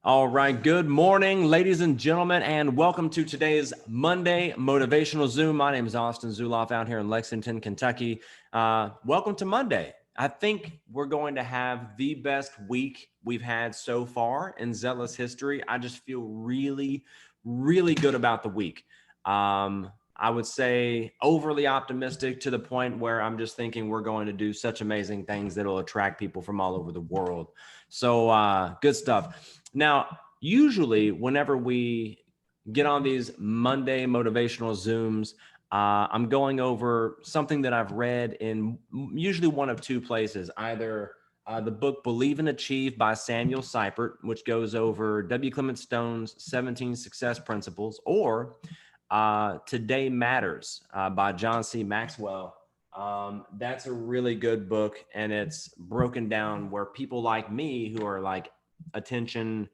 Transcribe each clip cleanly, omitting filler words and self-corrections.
All right. Good morning, ladies and gentlemen, and welcome to today's Monday Motivational Zoom. My name is Austin Zulauf out here in Lexington, Kentucky. Welcome to Monday. I think we're going to have the best week we've had so far in Xelliss history. I just feel really, really good about the week. I would say overly optimistic to the point where I'm just thinking we're going to do such amazing things that will attract people from all over the world. So good stuff. Now, usually whenever we get on these Monday motivational Zooms, I'm going over something that I've read in usually one of two places, either the book Believe and Achieve by Samuel Seipert, which goes over W. Clement Stone's 17 Success Principles, or Today Matters by John C. Maxwell. That's a really good book, and it's broken down where people like me who are like attention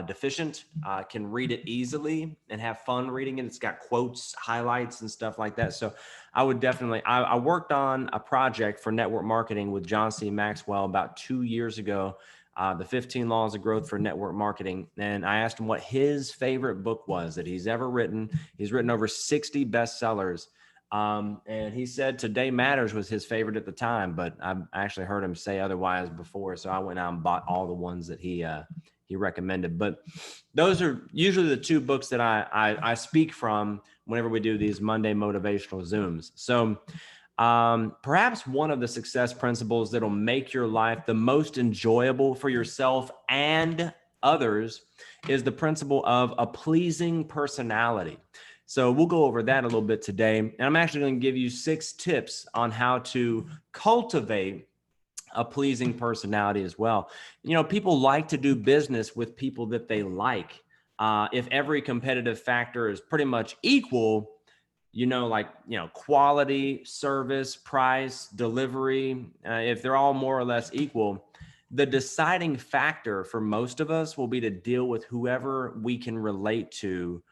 deficient can read it easily and have fun reading it. It's got quotes, highlights, and stuff like that. So I would definitely, I worked on a project for network marketing with John C. Maxwell about 2 years ago, the 15 Laws of Growth for Network Marketing. And I asked him what his favorite book was that he's ever written. He's written over 60 bestsellers. And he said Today Matters was his favorite at the time, but I've actually heard him say otherwise before. So I went out and bought all the ones that he recommended. But those are usually the two books that I speak from whenever we do these Monday motivational Zooms. So perhaps one of the success principles that'll make your life the most enjoyable for yourself and others is the principle of a pleasing personality. So we'll go over that a little bit today. And I'm actually going to give you 6 tips on how to cultivate a pleasing personality as well. You know, people like to do business with people that they like. If every competitive factor is pretty much equal, quality, service, price, delivery, if they're all more or less equal, the deciding factor for most of us will be to deal with whoever we can relate to,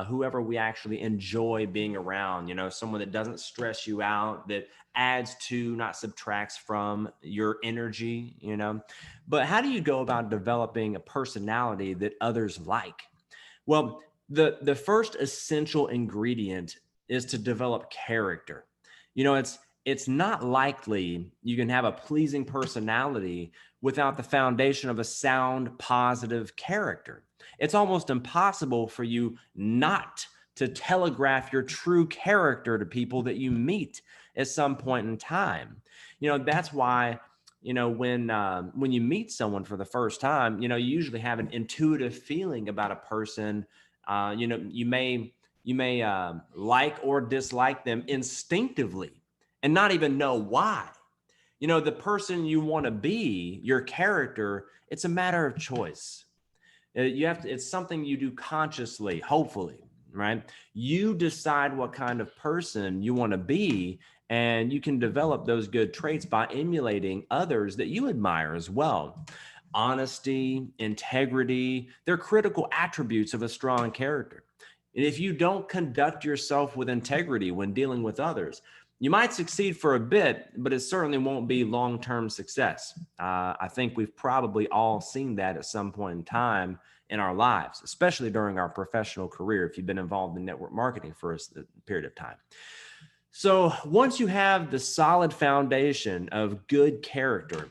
whoever we actually enjoy being around, someone that doesn't stress you out, that adds to, not subtracts from your energy, But how do you go about developing a personality that others like? Well, the first essential ingredient is to develop character. It's not likely you can have a pleasing personality without the foundation of a sound, positive character. It's almost impossible for you not to telegraph your true character to people that you meet at some point in time. That's why when you meet someone for the first time, you usually have an intuitive feeling about a person. You may like or dislike them instinctively and not even know why. The person you want to be, your character, it's a matter of choice. It's something you do consciously, hopefully, right? You decide what kind of person you want to be, and you can develop those good traits by emulating others that you admire as well. Honesty, integrity, they're critical attributes of a strong character. And if you don't conduct yourself with integrity when dealing with others, you might succeed for a bit, but it certainly won't be long-term success. I think we've probably all seen that at some point in time in our lives, especially during our professional career, if you've been involved in network marketing for a period of time. So once you have the solid foundation of good character,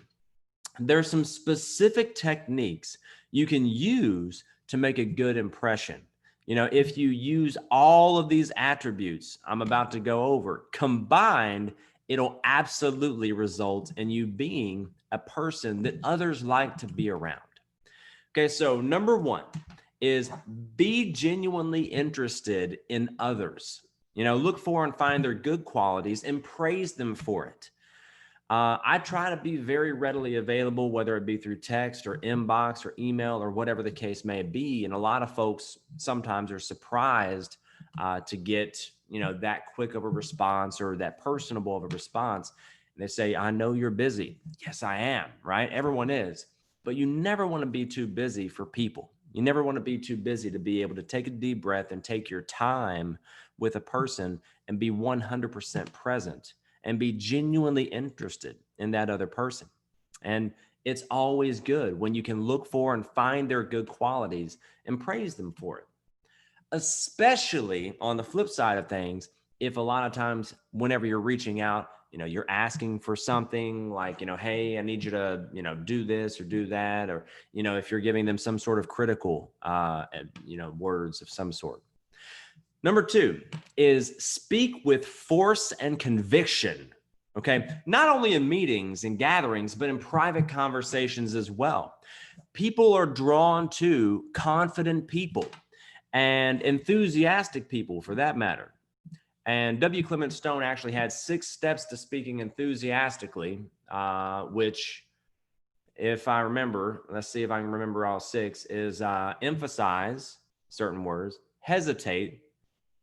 there's some specific techniques you can use to make a good impression. If you use all of these attributes I'm about to go over combined, it'll absolutely result in you being a person that others like to be around. Okay, so number 1 is be genuinely interested in others. Look for and find their good qualities and praise them for it. I try to be very readily available, whether it be through text or inbox or email or whatever the case may be. And a lot of folks sometimes are surprised to get, that quick of a response or that personable of a response. And they say, I know you're busy. Yes, I am, right? Everyone is. But you never want to be too busy for people. You never want to be too busy to be able to take a deep breath and take your time with a person and be 100% present and be genuinely interested in that other person. And It's always good when you can look for and find their good qualities and praise them for it. Especially on the flip side of things, if a lot of times whenever you're reaching out, you're asking for something like, hey, I need you to, do this or do that, or, if you're giving them some sort of critical, words of some sort. Number 2 is speak with force and conviction. Okay. Not only in meetings and gatherings, but in private conversations as well. People are drawn to confident people and enthusiastic people for that matter. And W. Clement Stone actually had 6 steps to speaking enthusiastically, which, if I remember, let's see if I can remember all 6, is emphasize certain words, hesitate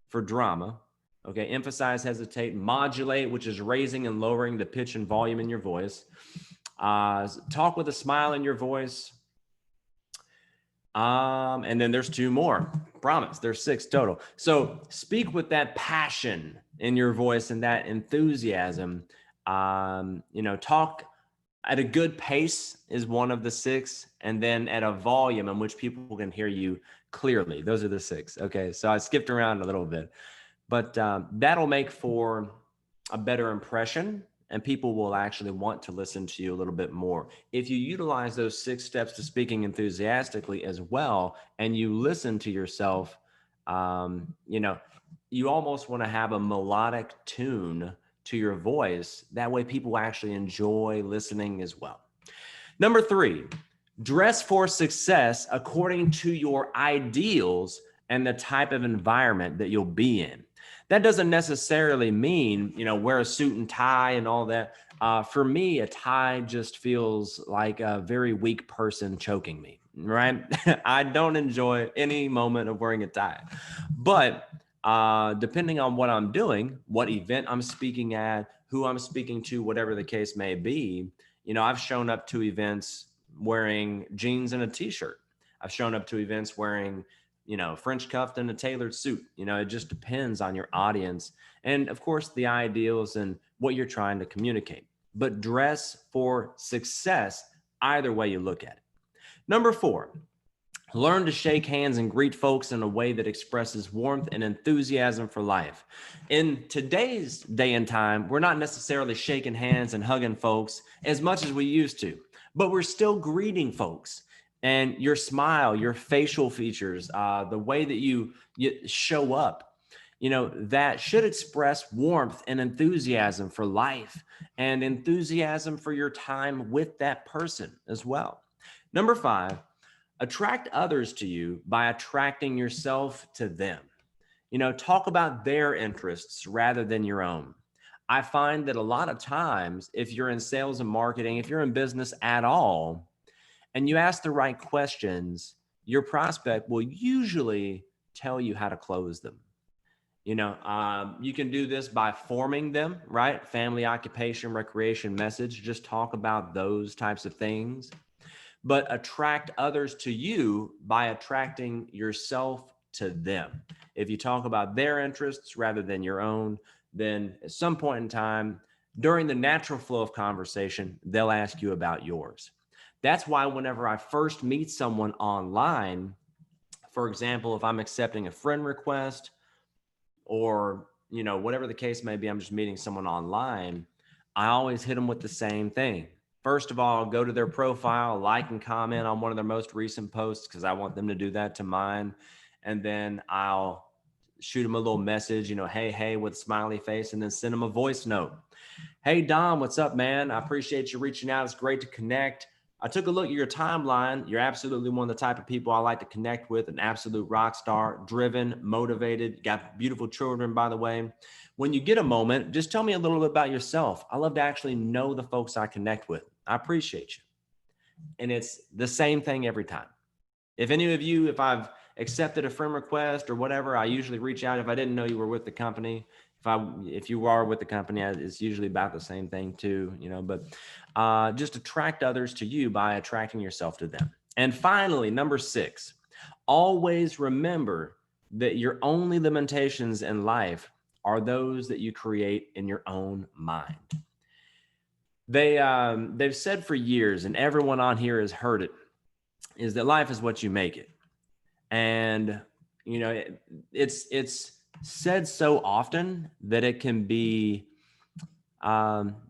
for drama. Okay, emphasize, hesitate, modulate, which is raising and lowering the pitch and volume in your voice. Talk with a smile in your voice. And then there's 2 more. Promise, there's 6 total. So speak with that passion in your voice and that enthusiasm. Talk at a good pace is one of the 6, and then at a volume in which people can hear you clearly. Those are the 6. Okay, so I skipped around a little bit, but that'll make for a better impression, and people will actually want to listen to you a little bit more. If you utilize those 6 steps to speaking enthusiastically as well, and you listen to yourself, you almost want to have a melodic tune to your voice. That way people actually enjoy listening as well. Number 3, dress for success according to your ideals and the type of environment that you'll be in. That doesn't necessarily mean, wear a suit and tie and all that. For me, a tie just feels like a very weak person choking me, right? I don't enjoy any moment of wearing a tie. But depending on what I'm doing, what event I'm speaking at, who I'm speaking to, whatever the case may be, I've shown up to events wearing jeans and a t-shirt. I've shown up to events wearing French cuffed and a tailored suit. It just depends on your audience and, of course, the ideals and what you're trying to communicate. But dress for success either way you look at it. Number 4, learn to shake hands and greet folks in a way that expresses warmth and enthusiasm for life. In today's day and time, we're not necessarily shaking hands and hugging folks as much as we used to, but we're still greeting folks. And your smile, your facial features, the way that you show up, that should express warmth and enthusiasm for life and enthusiasm for your time with that person as well. Number 5, attract others to you by attracting yourself to them. Talk about their interests rather than your own. I find that a lot of times, if you're in sales and marketing, if you're in business at all, and you ask the right questions, your prospect will usually tell you how to close them. You can do this by forming them, right? Family, occupation, recreation, message. Just talk about those types of things. But attract others to you by attracting yourself to them. If you talk about their interests rather than your own, then at some point in time, during the natural flow of conversation, they'll ask you about yours. That's why whenever I first meet someone online, for example, if I'm accepting a friend request or, whatever the case may be, I'm just meeting someone online, I always hit them with the same thing. First of all, go to their profile, like and comment on one of their most recent posts because I want them to do that to mine. And then I'll shoot them a little message, hey, with a smiley face, and then send them a voice note. Hey, Dom, what's up, man? I appreciate you reaching out. It's great to connect. I took a look at your timeline. You're absolutely one of the type of people I like to connect with, an absolute rock star, driven, motivated, got beautiful children, by the way. When you get a moment, just tell me a little bit about yourself. I love to actually know the folks I connect with. I appreciate you. And it's the same thing every time. If any of you, if I've accepted a friend request or whatever, I usually reach out if I didn't know you were with the company. If you are with the company, it's usually about the same thing too, but just attract others to you by attracting yourself to them. And finally, number 6, always remember that your only limitations in life are those that you create in your own mind. They've said for years, and everyone on here has heard it, is that life is what you make it. And it's said so often that it can be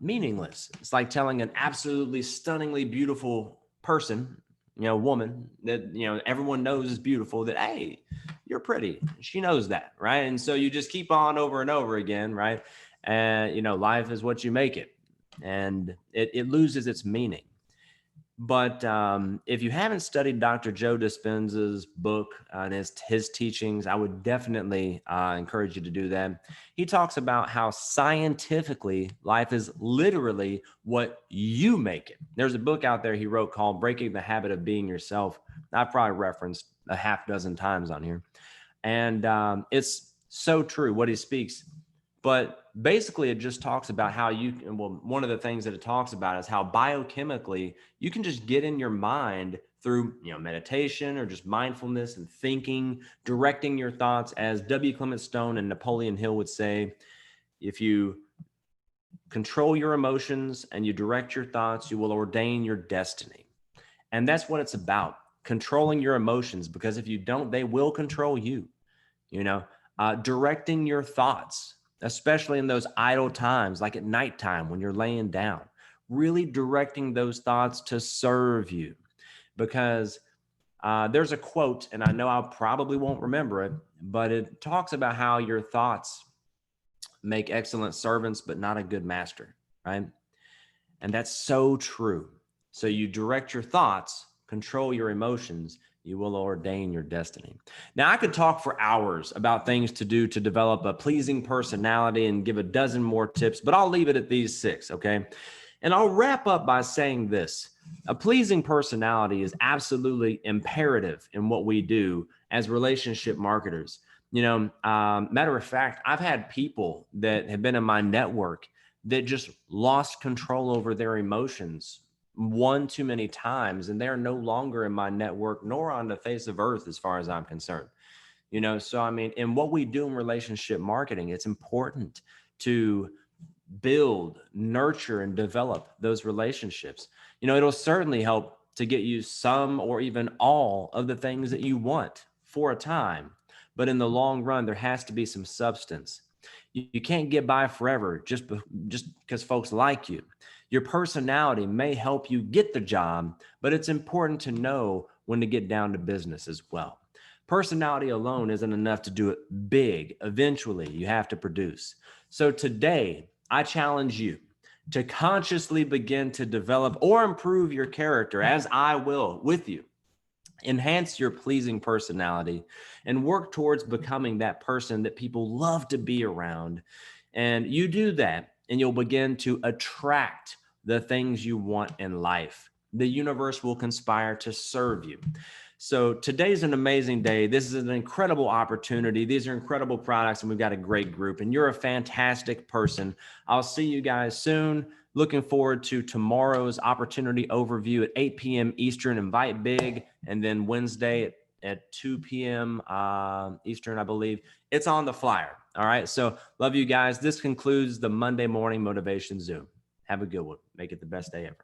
meaningless. It's like telling an absolutely stunningly beautiful person, woman that everyone knows is beautiful, that hey, you're pretty. She knows that, right? And so you just keep on over and over again, right? And life is what you make it, and it loses its meaning. But if you haven't studied Dr. Joe Dispenza's book and his teachings, I would definitely encourage you to do that. He talks about how scientifically life is literally what you make it. There's a book out there he wrote called Breaking the Habit of Being Yourself. I've probably referenced a half dozen times on here. And it's so true what he speaks. But basically, it just talks about how one of the things that it talks about is how biochemically you can just get in your mind through, meditation or just mindfulness and thinking, directing your thoughts. As W. Clement Stone and Napoleon Hill would say, if you control your emotions and you direct your thoughts, you will ordain your destiny. And that's what it's about, controlling your emotions, because if you don't, they will control you, directing your thoughts, especially in those idle times, like at nighttime when you're laying down, really directing those thoughts to serve you. Because there's a quote, and I know I probably won't remember it, but it talks about how your thoughts make excellent servants, but not a good master, right? And that's so true. So you direct your thoughts, control your emotions, you will ordain your destiny. Now, I could talk for hours about things to do to develop a pleasing personality and give a dozen more tips, but I'll leave it at these 6, okay? And I'll wrap up by saying this. A pleasing personality is absolutely imperative in what we do as relationship marketers. Matter of fact, I've had people that have been in my network that just lost control over their emotions one too many times, and they're no longer in my network nor on the face of earth as far as I'm concerned. So I mean, in what we do in relationship marketing, it's important to build, nurture, and develop those relationships. It'll certainly help to get you some or even all of the things that you want for a time, but in the long run, there has to be some substance. You can't get by forever just because folks like you. Your personality may help you get the job, but it's important to know when to get down to business as well. Personality alone isn't enough to do it big. Eventually, you have to produce. So today, I challenge you to consciously begin to develop or improve your character, as I will with you. Enhance your pleasing personality and work towards becoming that person that people love to be around. And you do that, and you'll begin to attract the things you want in life. The universe will conspire to serve you. So today's an amazing day. This is an incredible opportunity. These are incredible products, and we've got a great group, and you're a fantastic person. I'll see you guys soon. Looking forward to tomorrow's opportunity overview at 8 p.m. Eastern. Invite big. And then Wednesday at 2 p.m. Eastern, I believe. It's on the flyer. All right. So love you guys. This concludes the Monday Morning Motivation Zoom. Have a good one. Make it the best day ever.